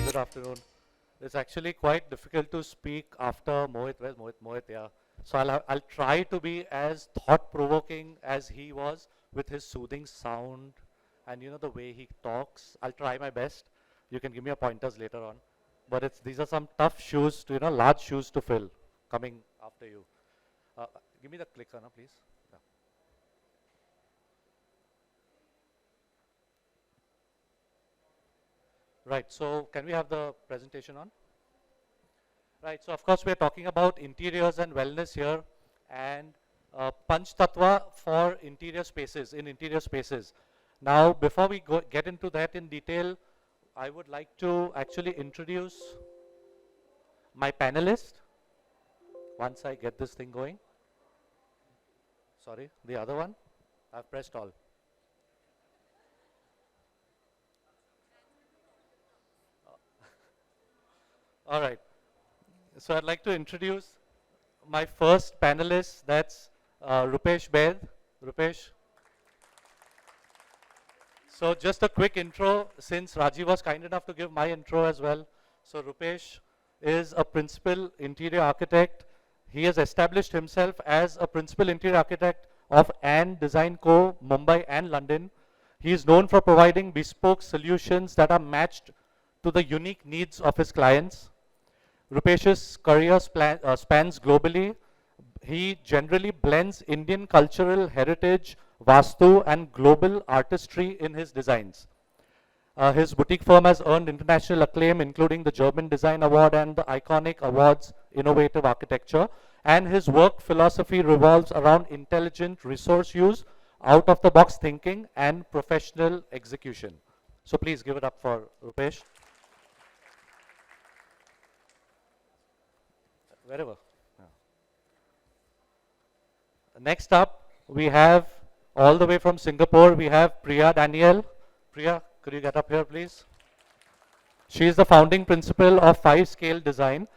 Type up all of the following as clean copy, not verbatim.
Good afternoon. It's actually quite difficult to speak after Mohit. Where's Mohit? Mohit, yeah. So I'll try to be as thought-provoking as he was with his soothing sound and the way he talks. I'll try my best. You can give me a pointers later on. But these are some tough shoes to, large shoes to fill coming after you. Give me the clicker now, please. Yeah. Right, so can we have the presentation on? Right, so of course we're talking about interiors and wellness here, and Panch Tatva for interior spaces, in interior spaces. Now, before we get into that in detail, I would like to actually introduce my panelist, once I get this thing going. Sorry, the other one, I've pressed all. All right. So I'd like to introduce my first panelist, that's Rupesh Baid. Rupesh. So just a quick intro, since Rajiv was kind enough to give my intro as well. So Rupesh is a principal interior architect. He has established himself as a principal interior architect of And Design Co., Mumbai and London. He is known for providing bespoke solutions that are matched to the unique needs of his clients. Rupesh's career spans globally. He generally blends Indian cultural heritage, Vastu, and global artistry in his designs. His boutique firm has earned international acclaim, including the German Design Award and the iconic awards Innovative Architecture. And his work philosophy revolves around intelligent resource use, out-of-the-box thinking, and professional execution. So please give it up for Rupesh. Wherever. Yeah. Next up, we have all the way from Singapore, we have Priya Daniel. Priya, could you get up here, please? She is the founding principal of 5-Scale Design.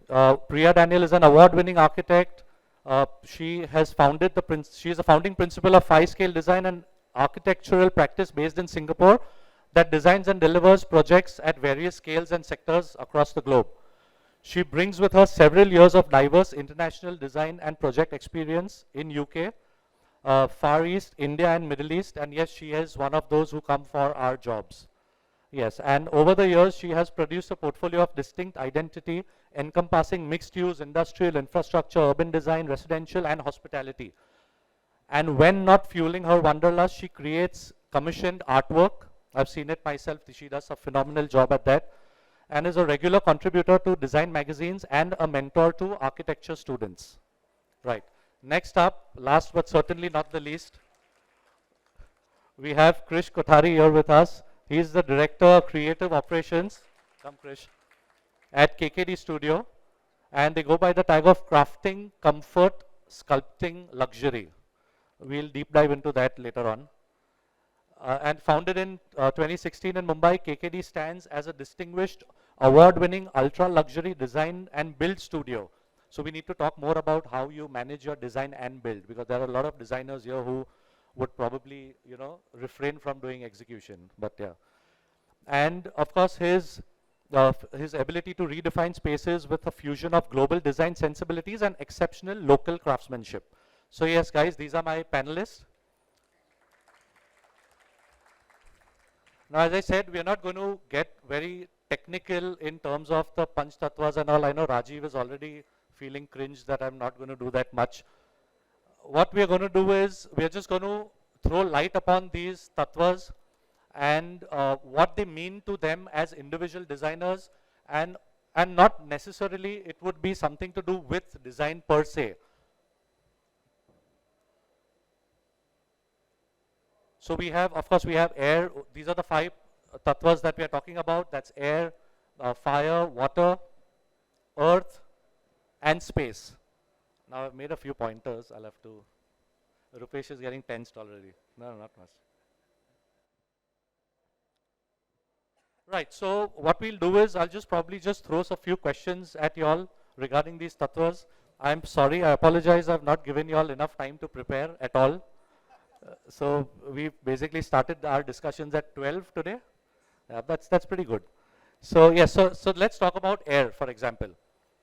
Priya Daniel is an award-winning architect. She is the founding principal of 5-Scale Design, an architectural practice based in Singapore that designs and delivers projects at various scales and sectors across the globe. She brings with her several years of diverse international design and project experience in UK, Far East, India and Middle East, and yes, she is one of those who come for our jobs. Yes, and over the years, she has produced a portfolio of distinct identity encompassing mixed-use, industrial, infrastructure, urban design, residential and hospitality. And when not fueling her wanderlust, she creates commissioned artwork. I've seen it myself. She does a phenomenal job at that, and is a regular contributor to design magazines and a mentor to architecture students. Right. Next up, last but certainly not the least, we have Krish Kothari here with us. He is the Director of Creative Operations, come Krish, at KKD Studio, and they go by the tag of crafting, comfort, sculpting, luxury. We'll deep dive into that later on. And founded in 2016 in Mumbai, KKD stands as a distinguished award-winning ultra-luxury design and build studio. So we need to talk more about how you manage your design and build, because there are a lot of designers here who would probably, refrain from doing execution. But yeah, and of course his ability to redefine spaces with a fusion of global design sensibilities and exceptional local craftsmanship. So yes, guys, these are my panelists. Now, as I said, we are not going to get very technical in terms of the Panch Tattvas and all. I know Rajiv is already feeling cringe that I'm not going to do that much. What we are going to do is, we are just going to throw light upon these Tattvas and what they mean to them as individual designers, and not necessarily it would be something to do with design per se. So we have, of course, we have air. These are the 5 tattvas that we are talking about. That's air, fire, water, earth, and space. Now I've made a few pointers. I'll have to. Rupesh is getting tensed already. No, not much. Right. So what we'll do is I'll probably throw a few questions at y'all regarding these tattvas. I'm sorry. I apologize. I've not given y'all enough time to prepare at all. So we basically started our discussions at 12 today. That's pretty good. So yes, so let's talk about air, for example.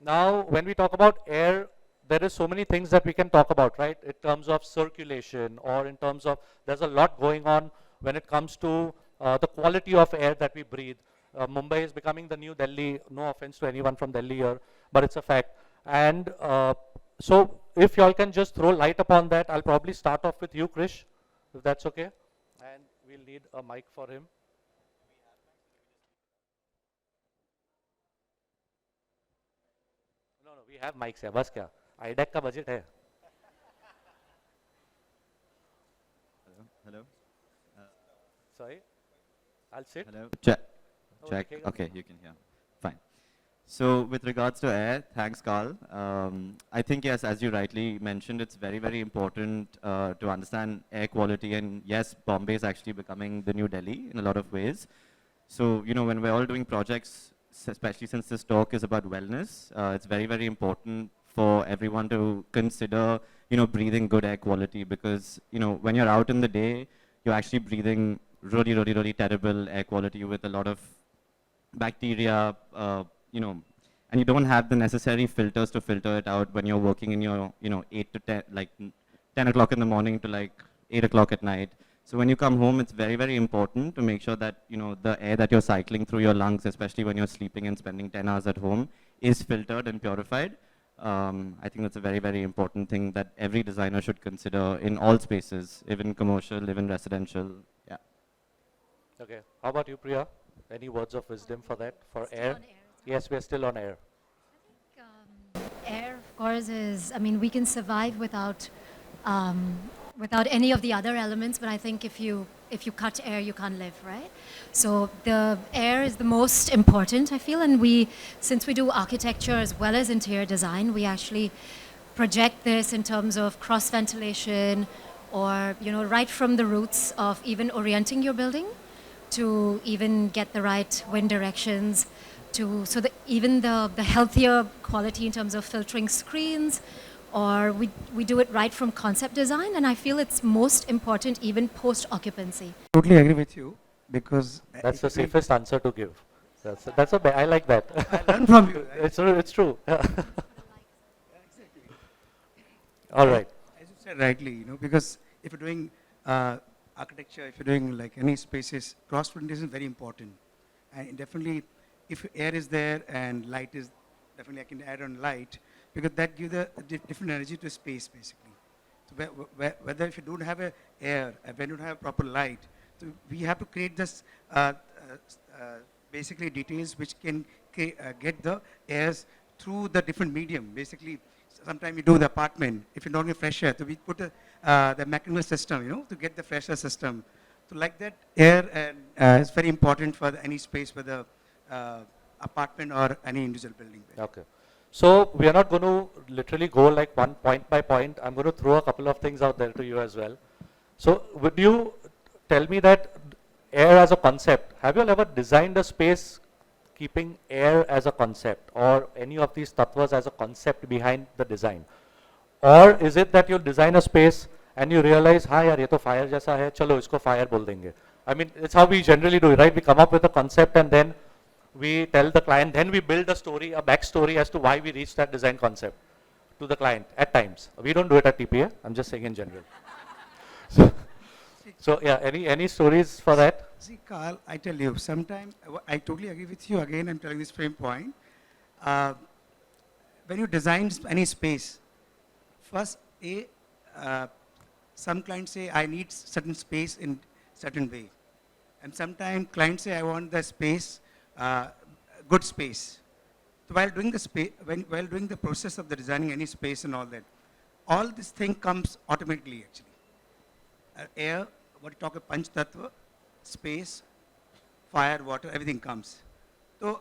Now, when we talk about air, there is so many things that we can talk about, right? In terms of circulation, or in terms of there's a lot going on when it comes to the quality of air that we breathe. Mumbai is becoming the new Delhi. No offense to anyone from Delhi here, but it's a fact. And so, if y'all can just throw light upon that, I'll probably start off with you, Krish, if that's okay. And we'll need a mic for him. No, we have mics here. बस क्या? iDAC का budget है. Hello. Sorry, I'll sit. Hello. Check. Oh, Check. okay, Okay, you can hear. Fine. So with regards to air, thanks, Carl. I think yes, as you rightly mentioned, it's very, very important to understand air quality. And yes, Bombay is actually becoming the new Delhi in a lot of ways. So when we're all doing projects, especially since this talk is about wellness, it's very, very important for everyone to consider breathing good air quality, because when you're out in the day, you're actually breathing really, really, really terrible air quality with a lot of bacteria, and you don't have the necessary filters to filter it out when you're working in your 8 to 10, like 10 o'clock in the morning to like 8 o'clock at night. So when you come home, it's very, very important to make sure that the air that you're cycling through your lungs, especially when you're sleeping and spending 10 hours at home, is filtered and purified. I think that's a very, very important thing that every designer should consider in all spaces, even commercial, even residential. Yeah. Okay. How about you, Priya? Any words of wisdom for that, for Still air? on air. Yes, we're still on air. Air, of course, I mean, we can survive without any of the other elements, but I think if you cut air, you can't live, right? So the air is the most important, I feel, and since we do architecture as well as interior design, we actually project this in terms of cross ventilation, or right from the roots of even orienting your building to even get the right wind directions, so that even the healthier quality in terms of filtering screens, or we do it right from concept design, and I feel it's most important even post-occupancy. Totally agree with you, because That's the safest answer to give. I like that. I learn from you. Right? It's true. All right. As you said rightly, because if you're doing architecture, if you're doing like any spaces, cross ventilation is very important, and definitely if air is there and light is, definitely I can add on light, because that gives a different energy to space basically. So whether if you don't have air, when you don't have proper light, so we have to create this basically details which can get the airs through the different medium. Basically, sometimes you do the apartment, if you don't get fresh air, so we put the mechanical system, to get the fresh air system. So like that, air and is very important for any space, whether apartment or any individual building. Okay. So we are not going to literally go like one point by point. I'm going to throw a couple of things out there to you as well. So would you tell me that air as a concept, have you ever designed a space keeping air as a concept, or any of these tattvas as a concept behind the design? Or is it that you design a space and you realize, हाँ यार ये तो fire जैसा है, चलो इसको fire बोल देंगे. I mean, it's how we generally do it, right? We come up with a concept and then we tell the client, then we build a story, a backstory as to why we reached that design concept to the client at times. We don't do it at TPA, I'm just saying in general. So yeah, any stories for that? See, Carl, I tell you, sometimes I totally agree with you. Again, I'm telling this same point. When you design any space, first, some clients say, I need certain space in certain way. And sometimes clients say, I want the space, good space. So while doing while doing the process of the designing any space and all that, all this thing comes automatically actually. Air, what you talk about Panch Tatva, space, fire, water, everything comes. So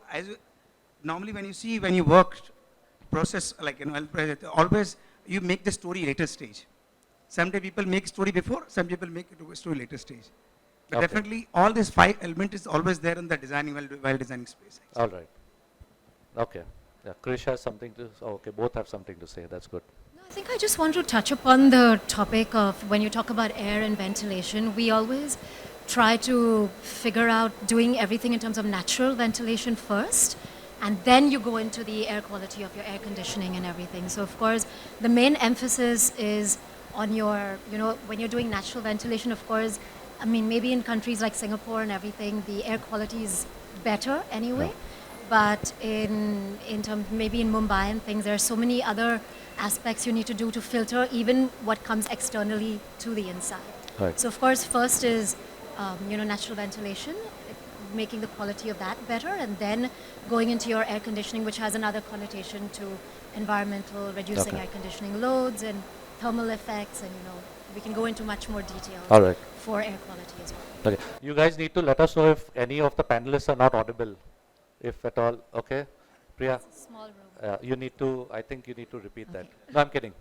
normally when you work process, like always you make the story later stage. Sometimes people make story before, some people make it story later stage. But Okay. definitely all these 5 elements is always there in the designing while designing space. All right. Okay. Yeah, Krish has something to, okay, both have something to say, that's good. No, I think I just want to touch upon the topic of when you talk about air and ventilation, we always try to figure out doing everything in terms of natural ventilation first, and then you go into the air quality of your air conditioning and everything. So of course, the main emphasis is on your, when you're doing natural ventilation, of course, I mean, maybe in countries like Singapore and everything, the air quality is better anyway. Yeah. But in terms, maybe in Mumbai and things, there are so many other aspects you need to do to filter even what comes externally to the inside. Right. So of course, first is, natural ventilation, making the quality of that better, and then going into your air conditioning, which has another connotation to environmental, reducing Okay. air conditioning loads and thermal effects, and we can go into much more detail All right. for air quality as well. Okay. You guys need to let us know if any of the panelists are not audible, if at all. Okay. Priya, Small room. you need to, I think you need to repeat that. No, I'm kidding.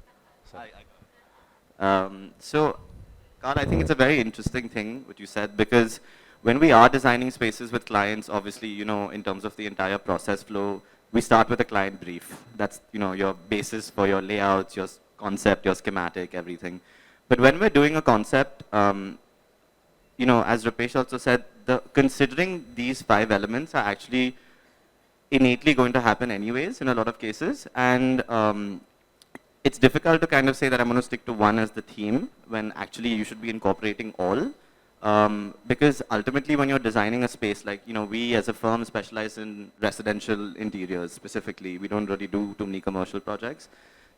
Sorry. So, Carl, I think it's a very interesting thing what you said, because when we are designing spaces with clients, obviously, in terms of the entire process flow, we start with a client brief. That's, your basis for your layouts, your concept, your schematic, everything. But when we're doing a concept, as Rupesh also said, considering these 5 elements are actually innately going to happen anyways in a lot of cases. And it's difficult to kind of say that I'm going to stick to one as the theme when actually you should be incorporating all. Because ultimately when you're designing a space, like, we as a firm specialize in residential interiors specifically. We don't really do too many commercial projects.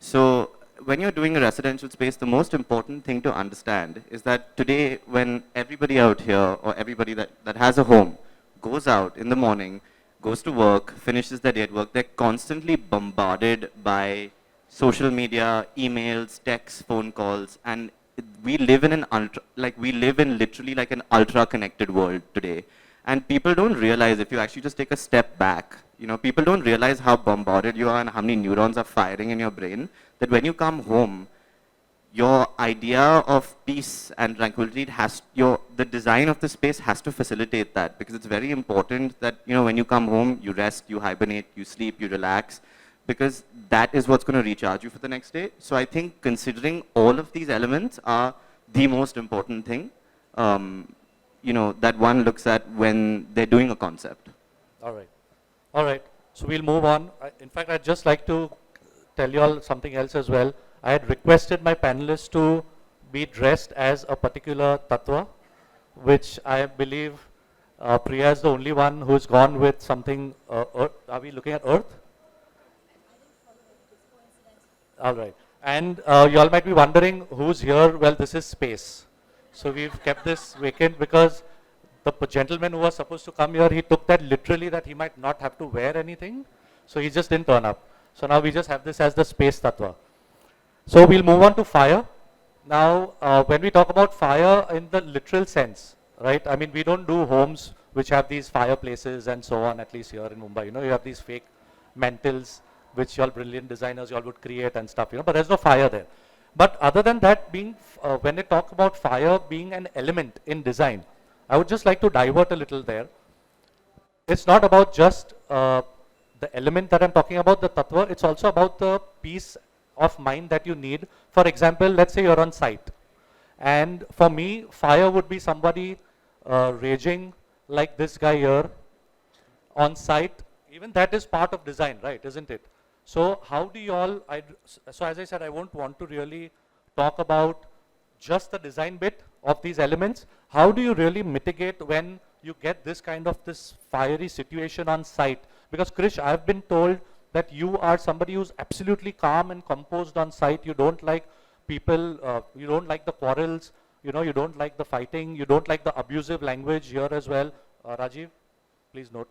So when you're doing a residential space, the most important thing to understand is that today when everybody out here or everybody that has a home goes out in the morning, goes to work, finishes their day at work, they're constantly bombarded by social media, emails, texts, phone calls, and we live in literally like an ultra connected world today. And people don't realize, if you actually just take a step back, people don't realize how bombarded you are and how many neurons are firing in your brain, that when you come home, your idea of peace and tranquility the design of the space has to facilitate that, because it's very important that, when you come home, you rest, you hibernate, you sleep, you relax, because that is what's going to recharge you for the next day. So I think considering all of these elements are the most important thing, that one looks at when they're doing a concept. All right. All right. So we'll move on. In fact, I'd just like to tell you all something else as well. I had requested my panelists to be dressed as a particular Tatva, which I believe Priya is the only one who's gone with something. Are we looking at Earth? All right. And you all might be wondering who's here. Well, this is space. So we've kept this vacant because the gentleman who was supposed to come here, he took that literally that he might not have to wear anything. So he just didn't turn up. So now we just have this as the space Tatva. So we'll move on to fire. Now, when we talk about fire in the literal sense, right? I mean, we don't do homes which have these fireplaces and so on, at least here in Mumbai. You have these fake mantles, which your brilliant designers you all would create and stuff, but there's no fire there. But other than that, when they talk about fire being an element in design, I would just like to divert a little there. It's not about just the element that I'm talking about, the tattva, it's also about the peace of mind that you need. For example, let's say you're on site. And for me, fire would be somebody raging like this guy here on site. Even that is part of design, right, isn't it? So how do you all, so as I said, I won't want to really talk about just the design bit of these elements. How do you really mitigate when you get this kind of this fiery situation on site? Because Krish, I've been told that you are somebody who's absolutely calm and composed on site. You don't like people, you don't like the quarrels, you don't like the fighting, you don't like the abusive language here as well. Rajiv, please note.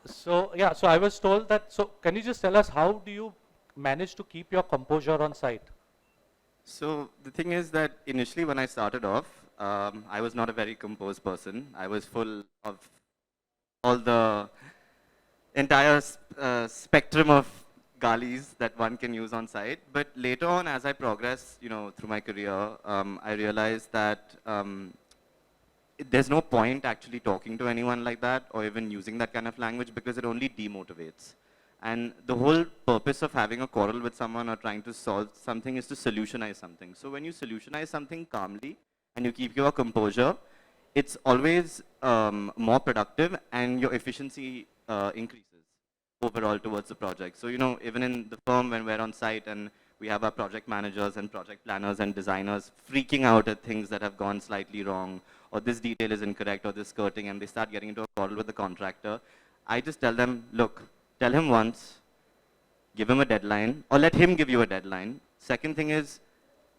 So yeah, so I was told that, so can you just tell us how do you manage to keep your composure on site? So the thing is that initially when I started off, I was not a very composed person. I was full of all the entire spectrum of galis that one can use on site. But later on, as I progressed, through my career, I realized that there's no point actually talking to anyone like that or even using that kind of language, because it only demotivates. And the whole purpose of having a quarrel with someone or trying to solve something is to solutionize something. So when you solutionize something calmly, and you keep your composure, it's always more productive and your efficiency increases overall towards the project. So, you know, even in the firm when we're on site and we have our project managers and project planners and designers freaking out at things that have gone slightly wrong, or this detail is incorrect, or this skirting, and they start getting into a quarrel with the contractor, I just tell them, look, tell him once, give him a deadline, or let him give you a deadline. Second thing is,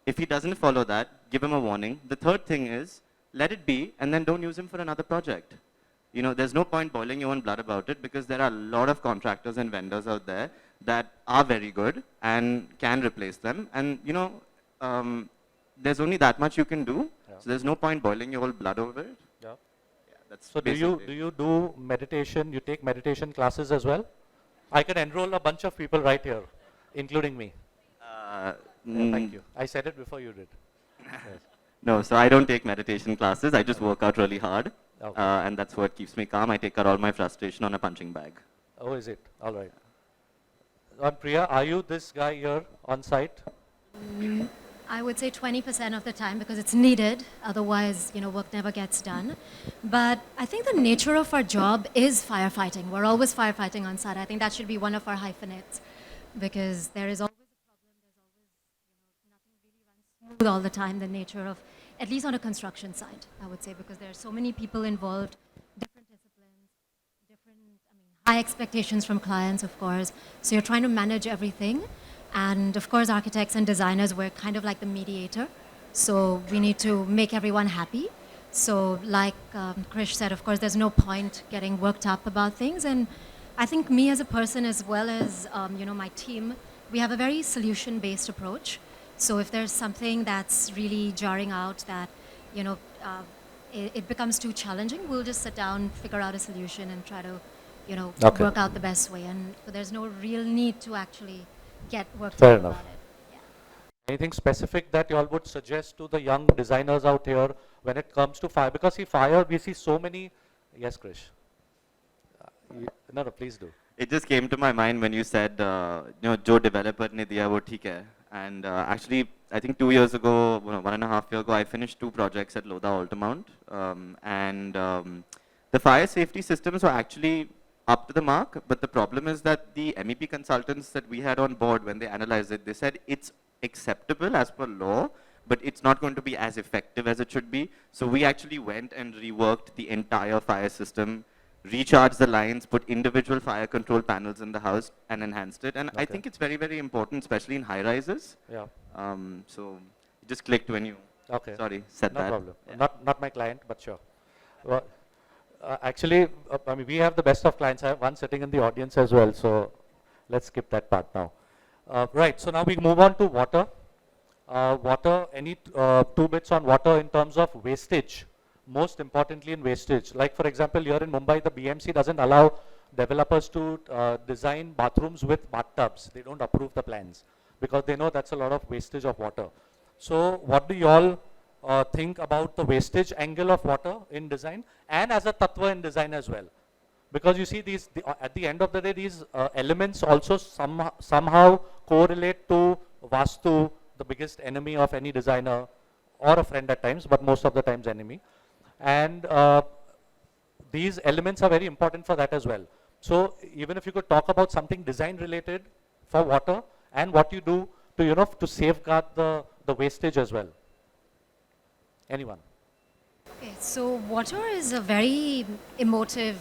if he doesn't follow that, give him a warning. The third thing is, let it be, and then don't use him for another project. You know, there's no point boiling your own blood about it, because there are a lot of contractors and vendors out there that are very good and can replace them. And, you know, there's only that much you can do. Yeah. So there's no point boiling your whole blood over it. Yeah. Yeah, that's So do you do meditation? You take meditation classes as well? I can enroll a bunch of people right here, including me. Thank you. I said it before you did. Yes. No, so I don't take meditation classes. I just work out really hard. Okay. And that's what keeps me calm. I take out all my frustration on a punching bag. Oh, is it? All right. Priya, are you this guy here on site? I would say 20% of the time because it's needed. Otherwise, you know, work never gets done. But I think the nature of our job is firefighting. We're always firefighting on site. I think that should be one of our hyphenates because there is always a problem. There's always, you know, nothing really runs smooth all the time. The nature of, at least on a construction site, I would say, because there are so many people involved, different disciplines, different, high expectations from clients, of course. So you're trying to manage everything. And of course, architects and designers, we're kind of like the mediator. So we need to make everyone happy. So like Krish said, of course, there's no point getting worked up about things. And I think me as a person, as well as you know, my team, we have a very solution-based approach. So if there's something that's really jarring out that, you know, it becomes too challenging, we'll just sit down, figure out a solution and try to, you know, work out the best way. And so there's no real need to actually get worked Fair up enough. about it. Yeah. Anything specific that you all would suggest to the young designers out here when it comes to fire? Because see, fire, we see so many. Yes, Krish. No, please do. It just came to my mind when you said, you know, jo developer ne diya wo theek hai. And actually, I think 2 years ago, 1.5 years ago, I finished 2 projects at Lodha Altamount. The fire safety systems were actually up to the mark, but the problem is that the MEP consultants that we had on board, when they analyzed it, they said it's acceptable as per law, but it's not going to be as effective as it should be. So we actually went and reworked the entire fire system, recharged the lines, put individual fire control panels in the house and enhanced it. And I think it's very, very important, especially in high rises. Yeah. So it just clicked when you, said No that. problem. Yeah. Not my client, but sure. Well, actually, I mean, we have the best of clients. I have one sitting in the audience as well, so let's skip that part now. Right, so now we move on to water. Water, any 2 bits on water in terms of wastage, most importantly in wastage. Like for example, here in Mumbai, the BMC doesn't allow developers to design bathrooms with bathtubs. They don't approve the plans because they know that's a lot of wastage of water. So what do you all think about the wastage angle of water in design and as a Tatva in design as well? Because you see these, at the end of the day, these elements also somehow correlate to Vastu, the biggest enemy of any designer, or a friend at times, but most of the times enemy. And these elements are very important for that as well. So even if you could talk about something design related for water and what you do to, you know, to safeguard the wastage as well. Anyone? Okay, so water is a very emotive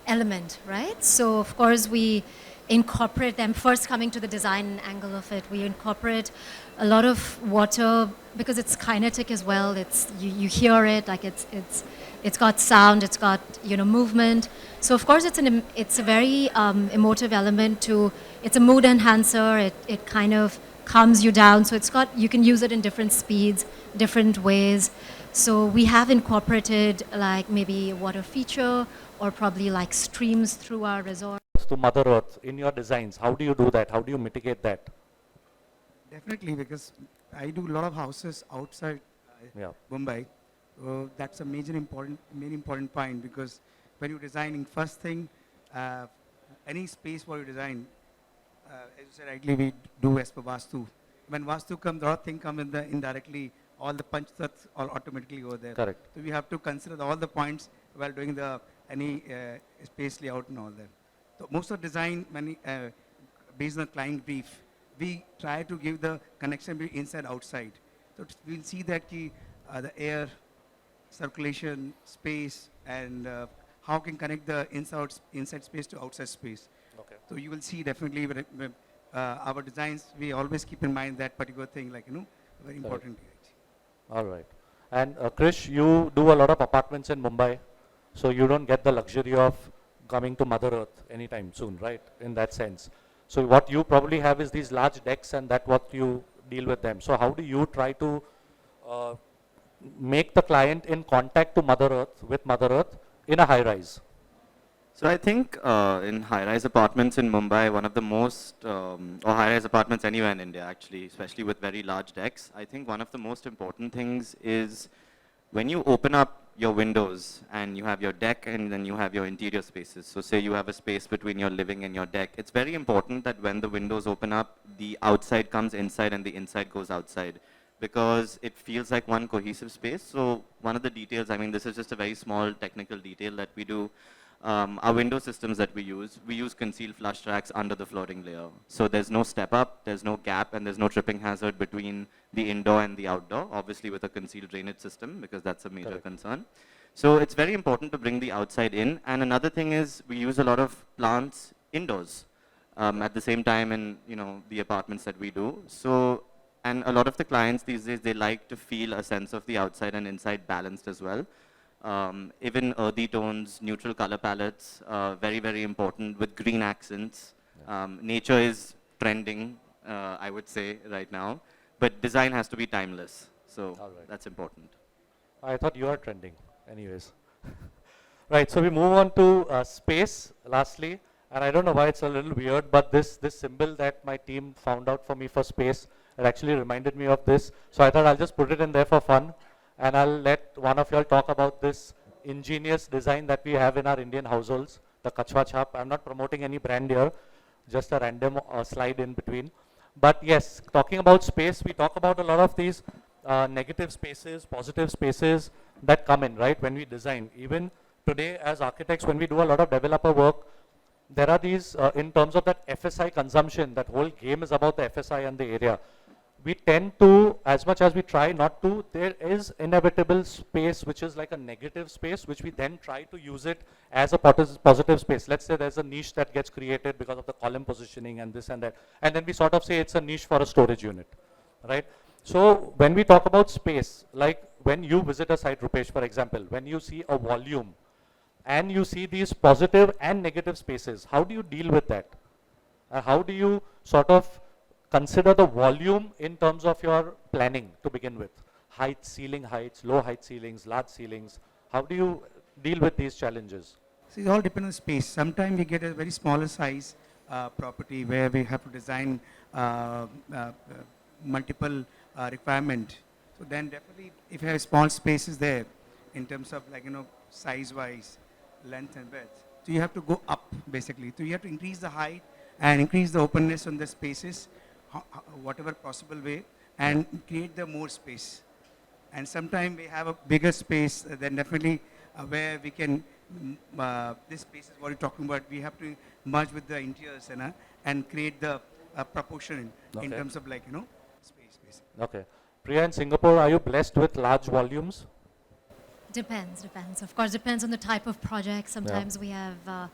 element, right? So of course we incorporate them, first coming to the design angle of it, we incorporate a lot of water because it's kinetic as well. It's, you hear it, like it's got sound, it's got, you know, movement. So of course it's a very emotive element to, it's a mood enhancer, it kind of calms you down. So it's got, you can use it in different speeds, different ways. So we have incorporated like maybe a water feature or probably like streams through our resort. To Mother Earth in your designs, how do you do that? How do you mitigate that? Definitely, because I do a lot of houses outside Mumbai. That's a main important point, because when you're designing, first thing, any space for you design, as you said rightly, we do as per Vastu. When Vastu comes, a lot of things come in indirectly all the punch that's all automatically go there. Correct. So we have to consider all the points while doing the any space layout and all that. So most of design, based on client brief, we try to give the connection between inside outside. So we'll see that the air, circulation, space, and how can connect the inside space to outside space. Okay. So you will see definitely our designs, we always keep in mind that particular thing, like, very important. All right. And Krish, you do a lot of apartments in Mumbai, so you don't get the luxury of coming to Mother Earth anytime soon, right? In that sense. So what you probably have is these large decks, and that's what you deal with them. So how do you try to make the client in contact to Mother Earth, with Mother Earth, in a high rise? So I think in high-rise apartments in Mumbai, one of the most, or high-rise apartments anywhere in India actually, especially with very large decks, I think one of the most important things is when you open up your windows and you have your deck and then you have your interior spaces. So say you have a space between your living and your deck. It's very important that when the windows open up, the outside comes inside and the inside goes outside, because it feels like one cohesive space. So one of the details, I mean, this is just a very small technical detail that we do. Our window systems that we use concealed flush tracks under the flooring layer. So there's no step up, there's no gap, and there's no tripping hazard between the indoor and the outdoor, obviously with a concealed drainage system, because that's a major concern. So it's very important to bring the outside in. And another thing is we use a lot of plants indoors at the same time in the apartments that we do. So, and a lot of the clients these days, they like to feel a sense of the outside and inside balanced as well. Even earthy tones, neutral color palettes, very, very important, with green accents. Nature is trending, I would say, right now, but design has to be timeless. So that's important. I thought you are trending anyways. Right, so we move on to space lastly, and I don't know why it's a little weird, but this symbol that my team found out for me for space, it actually reminded me of this. So I thought I'll just put it in there for fun. And I'll let one of you all talk about this ingenious design that we have in our Indian households, the Kachwa Chap. I'm not promoting any brand here, just a random slide in between. But yes, talking about space, we talk about a lot of these negative spaces, positive spaces that come in, right, when we design. Even today as architects, when we do a lot of developer work, there are these, in terms of that FSI consumption, that whole game is about the FSI and the area. We tend to, as much as we try not to, there is inevitable space which is like a negative space, which we then try to use it as a positive space. Let's say there's a niche that gets created because of the column positioning and this and that. And then we sort of say it's a niche for a storage unit, right? So when we talk about space, like when you visit a site, Rupesh, for example, when you see a volume and you see these positive and negative spaces, how do you deal with that? How do you sort of consider the volume in terms of your planning to begin with? Height, ceiling heights, low height ceilings, large ceilings. How do you deal with these challenges? So it all depends on space. Sometimes we get a very smaller size property where we have to design multiple requirement. So then definitely if you have small spaces there in terms of size wise, length and width, so you have to go up basically. So you have to increase the height and increase the openness on the spaces, whatever possible way, and create the more space. And sometimes we have a bigger space, then definitely where we can, this space is what you're talking about, we have to merge with the interiors and create the proportion in terms of space basically. Okay. Priya, in Singapore, are you blessed with large volumes? Depends. Of course, depends on the type of project. Sometimes we have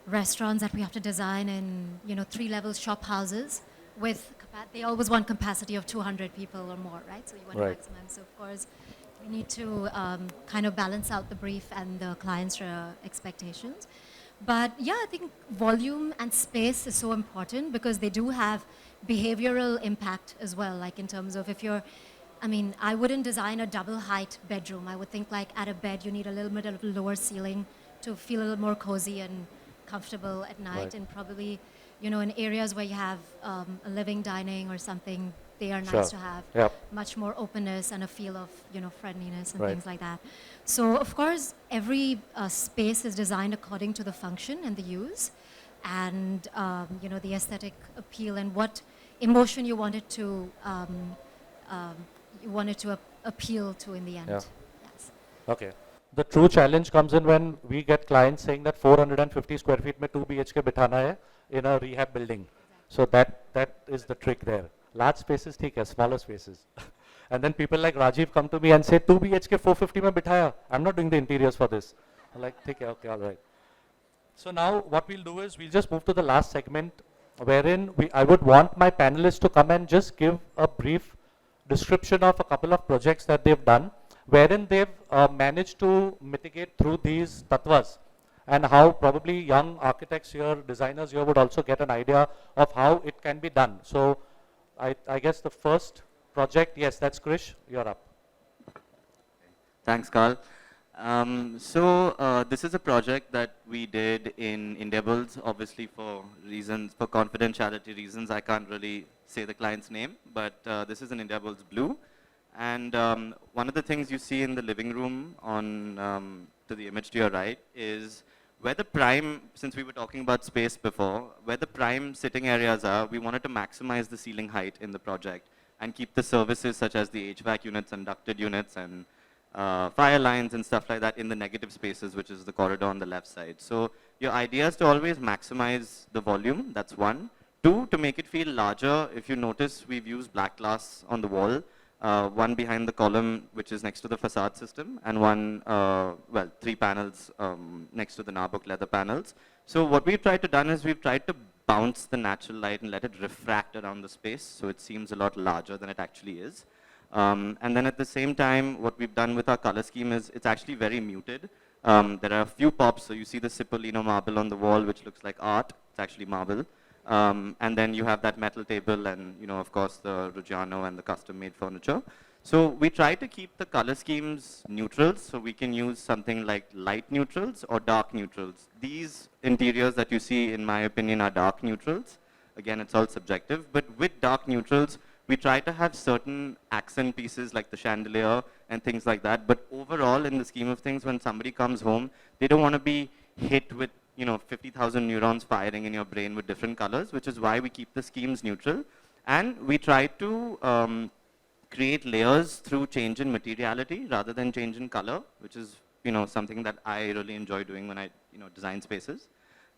restaurants that we have to design in, 3-level shop houses with, they always want capacity of 200 people or more, right? So you want to maximum. So of course, we need to kind of balance out the brief and the client's expectations. But yeah, I think volume and space is so important because they do have behavioral impact as well. Like in terms of I wouldn't design a double height bedroom. I would think like at a bed, you need a little bit of lower ceiling to feel a little more cozy and comfortable at night, and probably, in areas where you have a living dining or something, they are nice to have much more openness and a feel of, friendliness and things like that. So of course, every space is designed according to the function and the use and, the aesthetic appeal and what emotion you want it to appeal to in the end. Yeah. Yes. Okay. The true challenge comes in when we get clients saying that 450 square feet mein 2 BHK bithana hai in a rehab building. So that is the trick there. Large spaces, theek hai, smaller spaces. And then people like Rajiv come to me and say 2 BHK 450 mein bithaya. I'm not doing the interiors for this. I'm like, theek hai, okay, all right. So now what we'll do is we'll just move to the last segment wherein I would want my panelists to come and just give a brief description of a couple of projects that they've done wherein they've managed to mitigate through these tattvas and how probably young architects here, designers here would also get an idea of how it can be done. So I guess the first project, yes, that's Krish, you're up. Thanks, Carl. This is a project that we did in Indiables, obviously for confidentiality reasons, I can't really say the client's name, but this is an Indiables Blue. And one of the things you see in the living room on to the image to your right is where the prime, since we were talking about space before, where the prime sitting areas are, we wanted to maximize the ceiling height in the project and keep the services such as the HVAC units and ducted units and fire lines and stuff like that in the negative spaces, which is the corridor on the left side. So your idea is to always maximize the volume, that's one. Two, to make it feel larger, if you notice, we've used black glass on the wall, one behind the column, which is next to the facade system, and one, well, 3 panels next to the Narbuk leather panels. So what we've tried to done is we've tried to bounce the natural light and let it refract around the space, so it seems a lot larger than it actually is. And then at the same time, what we've done with our color scheme is it's actually very muted. There are a few pops, so you see the Cipollino marble on the wall, which looks like art. It's actually marble. And then you have that metal table and, you know, of course, the Ruggiano and the custom-made furniture. So we try to keep the color schemes neutrals, so we can use something like light neutrals or dark neutrals. These interiors that you see, in my opinion, are dark neutrals. Again, it's all subjective, but with dark neutrals, we try to have certain accent pieces like the chandelier and things like that. But overall, in the scheme of things, when somebody comes home, they don't want to be hit with 50,000 neurons firing in your brain with different colors, which is why we keep the schemes neutral. And we try to create layers through change in materiality rather than change in color, which is something that I really enjoy doing when I design spaces.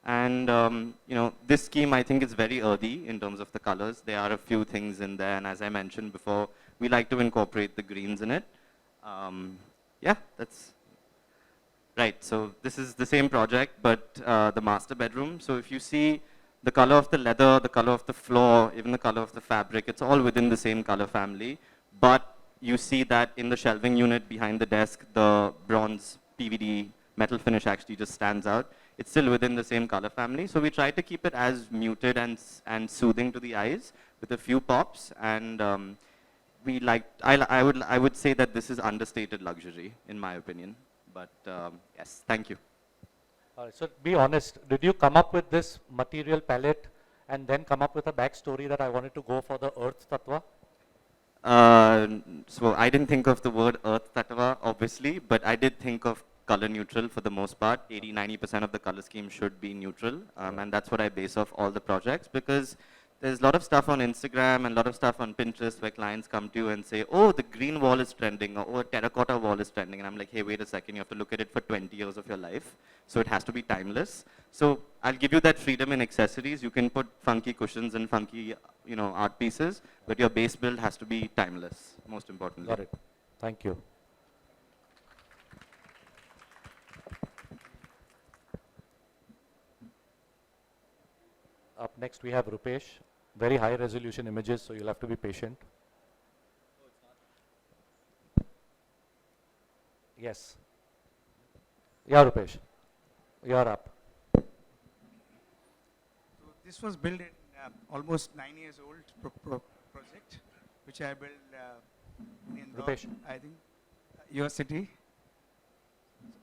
And this scheme, I think, is very earthy in terms of the colors. There are a few things in there, and as I mentioned before, we like to incorporate the greens in it. Yeah, that's right. So this is the same project, but the master bedroom. So if you see the color of the leather, the color of the floor, even the color of the fabric, it's all within the same color family. But you see that in the shelving unit behind the desk, the bronze PVD metal finish actually just stands out. It's still within the same color family. So we try to keep it as muted and soothing to the eyes with a few pops. And I would say that this is understated luxury, in my opinion. But yes, thank you. All right, so be honest, did you come up with this material palette and then come up with a backstory that I wanted to go for the earth tattva? So I didn't think of the word earth tattva, obviously, but I did think of color neutral for the most part. 80-90% of the color scheme should be neutral, and that's what I base off all the projects, because there's a lot of stuff on Instagram and a lot of stuff on Pinterest where clients come to you and say, oh, the green wall is trending, or oh, a terracotta wall is trending. And I'm like, hey, wait a second, you have to look at it for 20 years of your life. So it has to be timeless. So I'll give you that freedom in accessories. You can put funky cushions and funky art pieces, but your base build has to be timeless, most importantly. Got it. Thank you. Up next, we have Rupesh. Very high resolution images, so you'll have to be patient. Yes. Yeah, Rupesh. You're up. So this was built in almost 9 years old project, which I built in Rupesh. I think your city.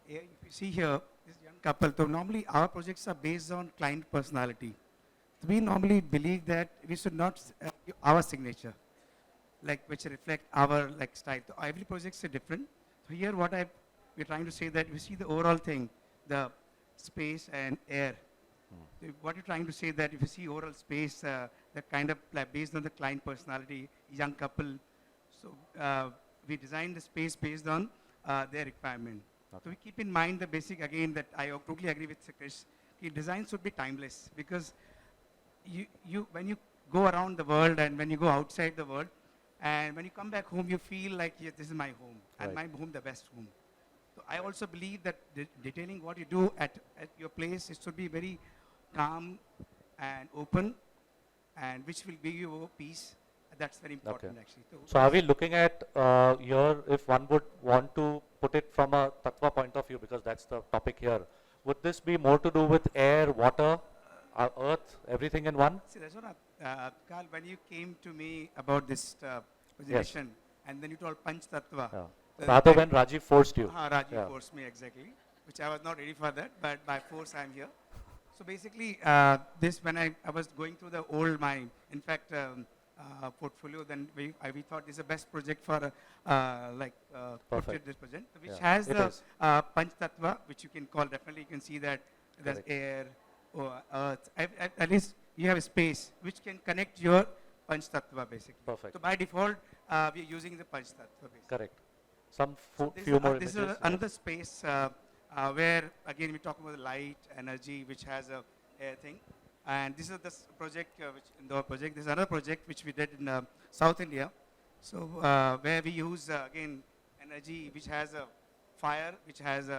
Here, if you see here, this young couple. So normally our projects are based on client personality. We normally believe that we should not our signature, which reflect our style. So every project is different. So here, we're trying to say that we see the overall thing, the space and air. So what you're trying to say that if you see overall space, the kind of based on the client personality, young couple. So we design the space based on their requirement. Okay. So we keep in mind the basic, again, that I totally agree with Krish. Design should be timeless, because when you go around the world and when you go outside the world, and when you come back home, you feel like, yes, this is my home, and my home the best home. So I also believe that detailing what you do at your place, it should be very calm and open, and which will give you peace. That's very important, actually. So are we looking at here, if one would want to put it from a Tatva point of view, because that's the topic here, would this be more to do with air, water, earth, everything in one? See, that's what, Carl, when you came to me about this presentation, and then you told Panch Tatva. Rather when Rajiv forced you. Rajiv forced me, exactly, which I was not ready for that, but by force I'm here. So basically, when I was going through the old, portfolio, then we thought this is the best project for this project, which has the Panch Tatva, which you can call, definitely you can see that there's air, earth, at least you have a space which can connect your Panch Tatva, basically. Perfect. So by default, we are using the Panch Tatva, basically. Correct. Some Few more this images. Is another space where, again, we talk about light, energy, which has a air thing. And this is the project, indoor project. This is another project which we did in South India. So where we use, again, energy, which has a fire, which has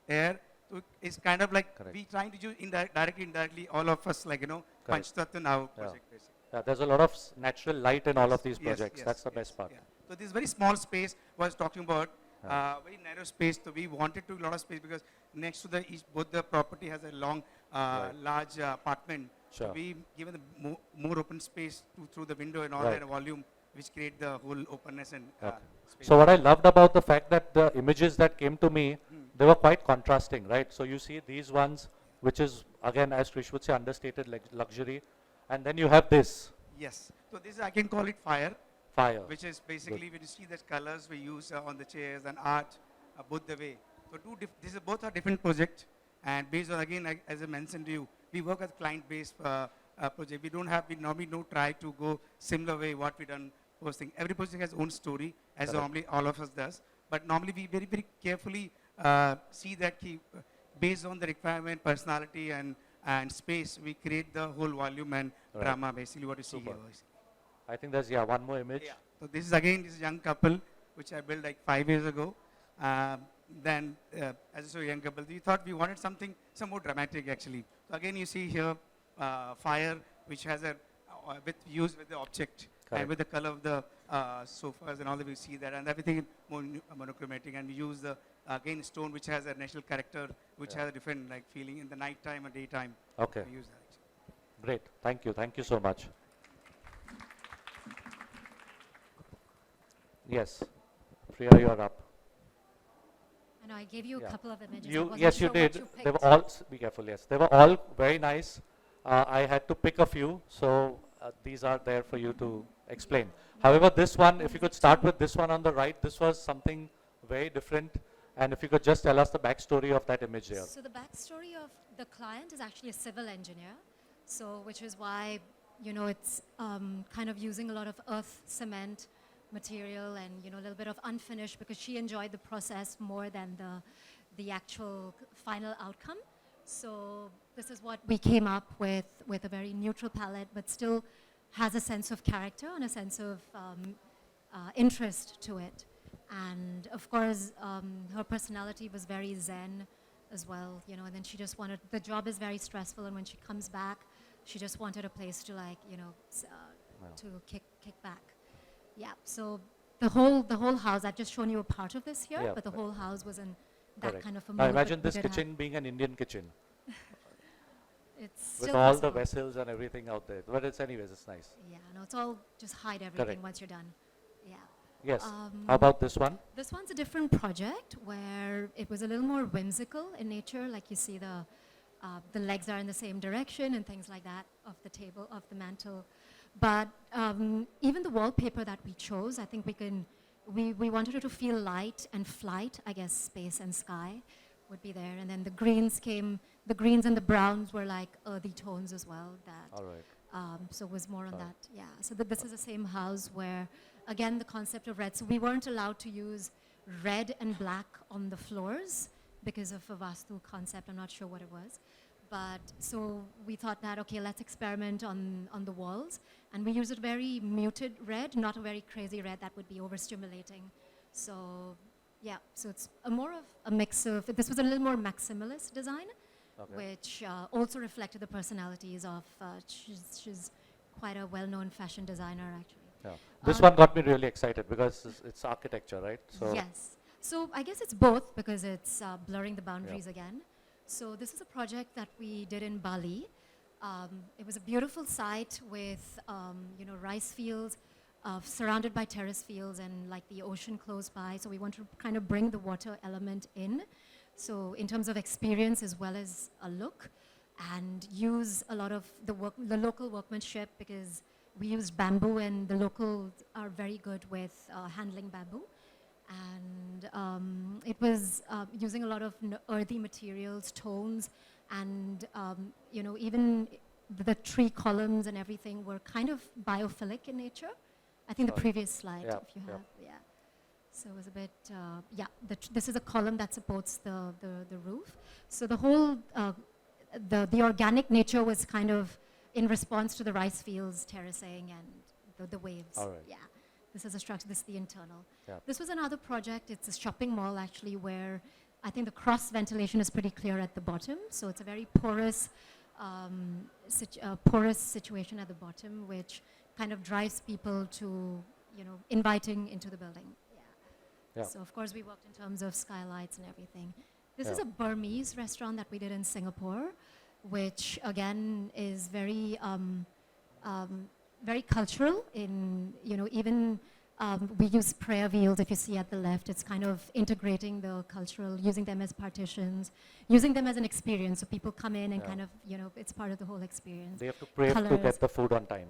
air. So it's kind of like we trying to use directly, indirectly, all of us, Panch Tattva in our project, basically. Yeah, there's a lot of natural light in all of these projects. That's the best part. Yeah. So this very small space was talking about, very narrow space. So we wanted to a lot of space, because next to both the property has a long, large apartment. Sure. So we given the more open space through the window and all that volume, which create the whole openness and space. So what I loved about the fact that the images that came to me, they were quite contrasting, right? So you see these ones, which is, again, as Krish would say, understated luxury. And then you have this. Yes. So this, I can call it fire. Fire. Which is basically, when you see the colors we use on the chairs and art, both the way. So both are different projects, and based on, again, as I mentioned to you, we work as client-based project. We normally don't try to go similar way what we done posting. Every project has own story, as normally all of us does. But normally we very, very carefully see that based on the requirement, personality, and space, we create the whole volume and drama, basically what you see here. I think there's, one more image. Yeah. So this is, again, this young couple, which I built like 5 years ago. Then, as I saw, young couple, we thought we wanted some more dramatic, actually. So again, you see here, fire, which has used with the object. And with the color of the sofas and all that, we see that, and everything more monochromatic. And we use the, again, stone, which has a natural character, which has a different feeling in the night time or daytime. Okay. We use that, actually. Great. Thank you. Thank you so much. Yes. Priya, you're up. I know I gave you a couple of images. Yes, you did. They were all, be careful, yes. They were all very nice. I had to pick a few, so these are there for you to explain. However, this one, if you could start with this one on the right, this was something very different. And if you could just tell us the backstory of that image there. So the backstory of the client is actually a civil engineer, so which is why, it's kind of using a lot of earth, cement, material, and a little bit of unfinished, because she enjoyed the process more than the actual final outcome. So this is what we came up with a very neutral palette, but still has a sense of character and a sense of interest to it. And of course, her personality was very zen as well, and then she just wanted, the job is very stressful, and when she comes back, she just wanted a place to to kick back. Yeah, so the whole house, I've just shown you a part of this here, but the whole house was in that kind of a mood. Now imagine this kitchen being an Indian kitchen. It's with all the vessels and everything out there. But anyways, it's nice. Yeah, no, it's all just hide everything once you're done. Yeah. Yes. How about this one? This one's a different project where it was a little more whimsical in nature. Like you see the legs are in the same direction and things like that of the table, of the mantle. But even the wallpaper that we chose, I think we wanted it to feel light and flight, I guess space and sky would be there. And then the greens came the greens and the browns were like earthy tones as well. All right. So it was more on that, yeah. So this is the same house where, again, the concept of red. So we weren't allowed to use red and black on the floors because of a Vastu concept. I'm not sure what it was. But so we thought that, okay, let's experiment on the walls. And we used a very muted red, not a very crazy red that would be overstimulating. So yeah, so it's more of a mix of, this was a little more maximalist design, which also reflected the personalities of, she's quite a well-known fashion designer actually. Yeah. This one got me really excited because it's architecture, right? So yes. So I guess it's both because it's blurring the boundaries again. So this is a project that we did in Bali. It was a beautiful site with, rice fields, surrounded by terrace fields and like the ocean close by. So we want to kind of bring the water element in. So in terms of experience as well as a look, and use a lot of the local workmanship because we used bamboo and the locals are very good with handling bamboo. And it was using a lot of earthy materials, tones, and even the tree columns and everything were kind of biophilic in nature. I think the previous slide, if you have, So it was a bit, this is a column that supports the roof. So the whole, the organic nature was kind of in response to the rice fields terracing and the waves. All right. Yeah. This is a structure, this is the internal. Yeah. This was another project, it's a shopping mall actually where I think the cross ventilation is pretty clear at the bottom. So it's a very porous, porous situation at the bottom which kind of drives people to, inviting into the building. Yeah. So of course we worked in terms of skylights and everything. This is a Burmese restaurant that we did in Singapore, which again is very, very cultural in, even we use prayer wheels, if you see at the left, it's kind of integrating the cultural, using them as partitions, using them as an experience. So people come in and kind of, it's part of the whole experience. They have to pray to get the food on time.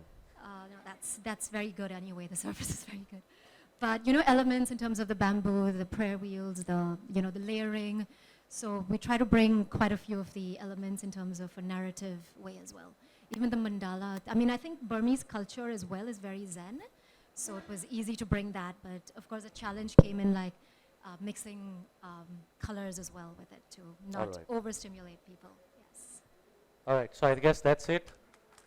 No, that's very good anyway, the service is very good. But, elements in terms of the bamboo, the prayer wheels, the layering. So we try to bring quite a few of the elements in terms of a narrative way as well. Even the mandala, I think Burmese culture as well is very Zen. So it was easy to bring that, but of course the challenge came in like mixing colors as well with it to not overstimulate people. Yes. All right, so I guess that's it.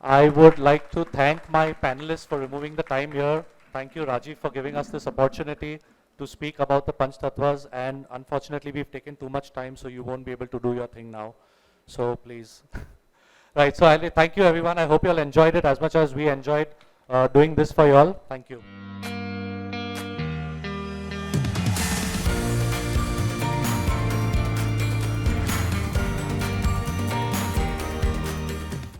I would like to thank my panelists for removing the time here. Thank you, Rajiv, for giving us this opportunity to speak about the Panch Tattvas, and unfortunately we've taken too much time, so you won't be able to do your thing now. So please. Right, so thank you everyone. I hope you all enjoyed it as much as we enjoyed doing this for you all. Thank you.